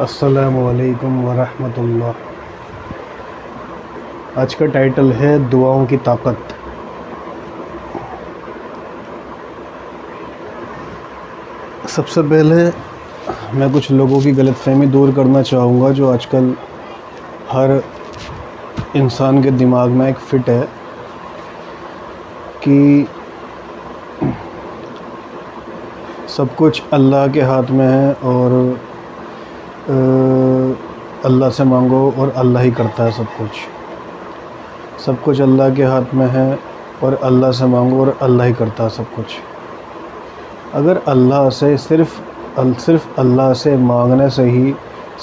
السلام علیکم ورحمۃ اللہ۔ آج کا ٹائٹل ہے دعاؤں کی طاقت۔ سب سے پہلے میں کچھ لوگوں کی غلط فہمی دور کرنا چاہوں گا جو آج کل ہر انسان کے دماغ میں ایک فٹ ہے کہ سب کچھ اللہ کے ہاتھ میں ہے اور اللہ سے مانگو اور اللہ ہی کرتا ہے سب کچھ اللہ کے ہاتھ میں ہے اور اللہ سے مانگو اور اللہ ہی کرتا ہے سب کچھ۔ اگر اللہ سے صرف اللہ سے مانگنے سے ہی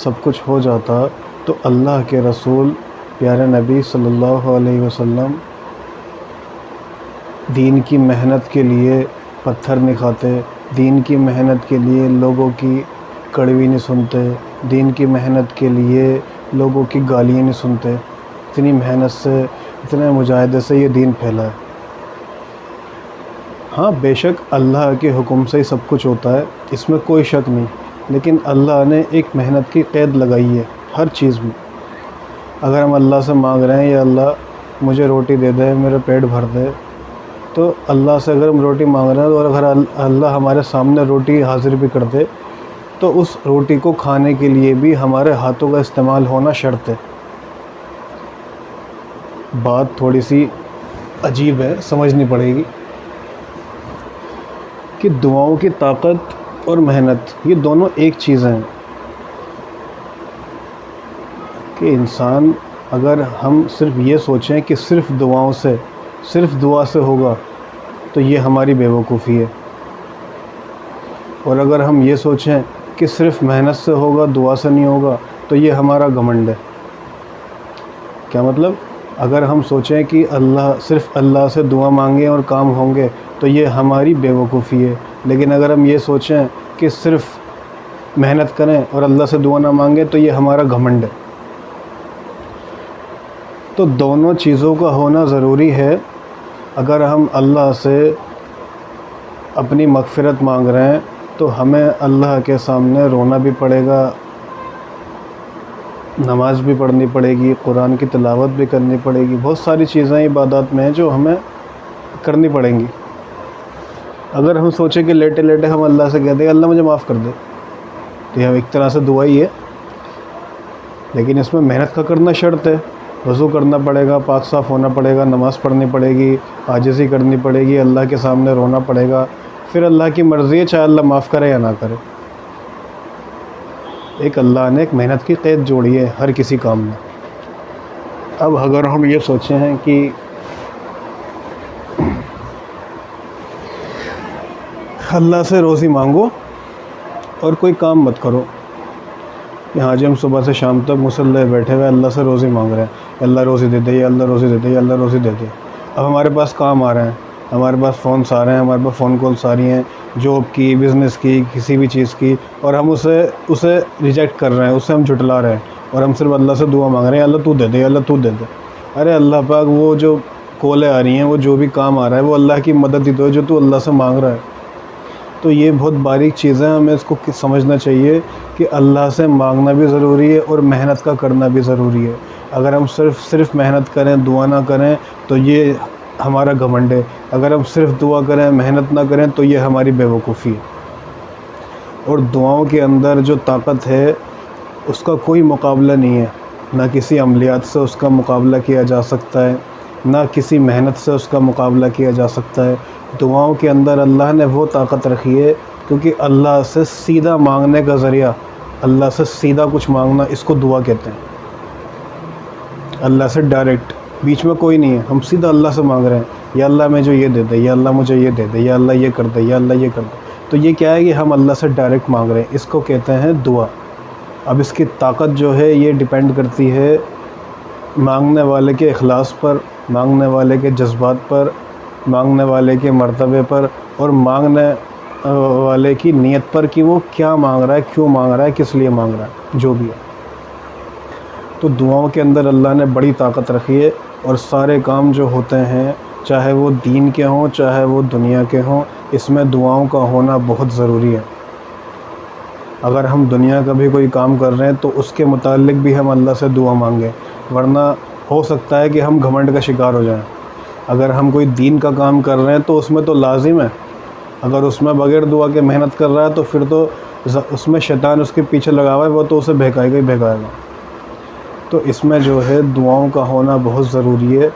سب کچھ ہو جاتا تو اللہ کے رسول پیارے نبی صلی اللہ علیہ وسلم دین کی محنت کے لیے پتھر نہیں کھاتے، دین کی محنت کے لیے لوگوں کی کڑوی نہیں سنتے، دین کی محنت کے لیے لوگوں کی گالیاں نہیں سنتے۔ اتنی محنت سے، اتنے مجاہدے سے یہ دین پھیلا ہے۔ ہاں بے شک اللہ کے حکم سے ہی سب کچھ ہوتا ہے، اس میں کوئی شک نہیں، لیکن اللہ نے ایک محنت کی قید لگائی ہے ہر چیز میں۔ اگر ہم اللہ سے مانگ رہے ہیں یا اللہ مجھے روٹی دے دے، میرا پیٹ بھر دے، تو اللہ سے اگر ہم روٹی مانگ رہے ہیں اور اگر اللہ ہمارے سامنے روٹی حاضر بھی کر دے تو اس روٹی کو کھانے کے لیے بھی ہمارے ہاتھوں کا استعمال ہونا شرط ہے۔ بات تھوڑی سی عجیب ہے، سمجھنی پڑے گی کہ دعاؤں کی طاقت اور محنت یہ دونوں ایک چیزیں ہیں کہ انسان اگر ہم صرف یہ سوچیں کہ صرف دعاؤں سے، صرف دعا سے ہوگا تو یہ ہماری بے وقوفی ہے، اور اگر ہم یہ سوچیں کہ صرف محنت سے ہوگا دعا سے نہیں ہوگا تو یہ ہمارا گھمنڈ ہے۔ کیا مطلب؟ اگر ہم سوچیں کہ صرف اللہ سے دعا مانگیں اور کام ہوں گے تو یہ ہماری بے وقوفی ہے، لیکن اگر ہم یہ سوچیں کہ صرف محنت کریں اور اللہ سے دعا نہ مانگیں تو یہ ہمارا گھمنڈ ہے۔ تو دونوں چیزوں کا ہونا ضروری ہے۔ اگر ہم اللہ سے اپنی مغفرت مانگ رہے ہیں تو ہمیں اللہ کے سامنے رونا بھی پڑے گا، نماز بھی پڑھنی پڑے گی، قرآن کی تلاوت بھی کرنی پڑے گی، بہت ساری چیزیں عبادات میں ہیں جو ہمیں کرنی پڑیں گی۔ اگر ہم سوچیں کہ لیٹے لیٹے ہم اللہ سے کہتے ہیں اللہ مجھے معاف کر دے تو یہ ایک طرح سے دعا ہی ہے، لیکن اس میں محنت کا کرنا شرط ہے۔ وضو کرنا پڑے گا، پاک صاف ہونا پڑے گا، نماز پڑھنی پڑے گی، عاجزی کرنی پڑے گی، اللہ کے سامنے رونا پڑے گا، پھر اللہ کی مرضی ہے چاہے اللہ معاف کرے یا نہ کرے۔ ایک اللہ نے ایک محنت کی قید جوڑی ہے ہر کسی کام میں۔ اب اگر ہم یہ سوچیں ہیں کہ اللہ سے روزی مانگو اور کوئی کام مت کرو، یہاں جی ہم صبح سے شام تک مصلی بیٹھے ہوئے اللہ سے روزی مانگ رہے ہیں، اللہ روزی دے دے، یا اللہ روزی دے دے، یا اللہ روزی دے دے۔ اب ہمارے پاس کام آ رہے ہیں، ہمارے پاس فونس آ رہے ہیں، ہمارے پاس فون کالس آ رہی ہیں، جاب کی، بزنس کی، کسی بھی چیز کی، اور ہم اسے ریجیکٹ کر رہے ہیں، اسے ہم جھٹلا رہے ہیں، اور ہم صرف اللہ سے دعا مانگ رہے ہیں اللہ تو دے دے، یا اللہ تو دے دے۔ ارے اللہ پاک وہ جو کالیں آ رہی ہیں، وہ جو بھی کام آ رہا ہے وہ اللہ کی مدد ہی تو ہے جو تو اللہ سے مانگ رہا ہے۔ تو یہ بہت باریک چیزیں، ہمیں اس کو سمجھنا چاہیے کہ اللہ سے مانگنا بھی ضروری ہے اور محنت کا کرنا بھی ضروری ہے۔ اگر ہم صرف محنت کریں، دعا نہ کریں تو یہ ہمارا گھمنڈ ہے، اگر ہم صرف دعا کریں، محنت نہ کریں تو یہ ہماری بے وقوفی ہے۔ اور دعاؤں کے اندر جو طاقت ہے اس کا کوئی مقابلہ نہیں ہے، نہ کسی عملیات سے اس کا مقابلہ کیا جا سکتا ہے، نہ کسی محنت سے اس کا مقابلہ کیا جا سکتا ہے۔ دعاؤں کے اندر اللہ نے وہ طاقت رکھی ہے کیونکہ اللہ سے سیدھا مانگنے کا ذریعہ، اللہ سے سیدھا کچھ مانگنا، اس کو دعا کہتے ہیں۔ اللہ سے ڈائریکٹ، بیچ میں کوئی نہیں ہے، ہم سیدھا اللہ سے مانگ رہے ہیں، یا اللہ مجھے یہ دے دے، یا اللہ مجھے یہ دے دے، یا اللہ یہ کر دے، یا اللہ یہ کر دے۔ تو یہ کیا ہے کہ ہم اللہ سے ڈائریکٹ مانگ رہے ہیں، اس کو کہتے ہیں دعا۔ اب اس کی طاقت جو ہے یہ ڈیپینڈ کرتی ہے مانگنے والے کے اخلاص پر، مانگنے والے کے جذبات پر، مانگنے والے کے مرتبے پر، اور مانگنے والے کی نیت پر کہ وہ کیا مانگ رہا ہے، کیوں مانگ رہا ہے، کس لیے مانگ رہا ہے، جو بھی ہے۔ تو دعاؤں کے اندر اللہ نے بڑی طاقت رکھی ہے، اور سارے کام جو ہوتے ہیں چاہے وہ دین کے ہوں چاہے وہ دنیا کے ہوں، اس میں دعاؤں کا ہونا بہت ضروری ہے۔ اگر ہم دنیا کا بھی کوئی کام کر رہے ہیں تو اس کے متعلق بھی ہم اللہ سے دعا مانگیں، ورنہ ہو سکتا ہے کہ ہم گھمنڈ کا شکار ہو جائیں۔ اگر ہم کوئی دین کا کام کر رہے ہیں تو اس میں تو لازم ہے، اگر اس میں بغیر دعا کے محنت کر رہا ہے تو پھر تو اس میں شیطان اس کے پیچھے لگا ہوا ہے، وہ تو اسے بہکائے گا ہی بہکائے گا۔ تو اس میں جو ہے دعاؤں کا ہونا بہت ضروری ہے۔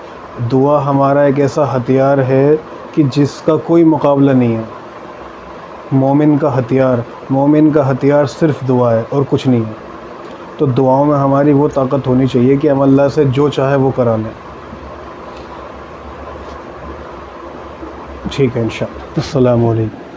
دعا ہمارا ایک ایسا ہتھیار ہے کہ جس کا کوئی مقابلہ نہیں ہے۔ مومن کا ہتھیار صرف دعا ہے اور کچھ نہیں ہے۔ تو دعاؤں میں ہماری وہ طاقت ہونی چاہیے کہ ہم اللہ سے جو چاہے وہ کرا لیں۔ ٹھیک ہے انشاءاللہ۔ السلام علیکم۔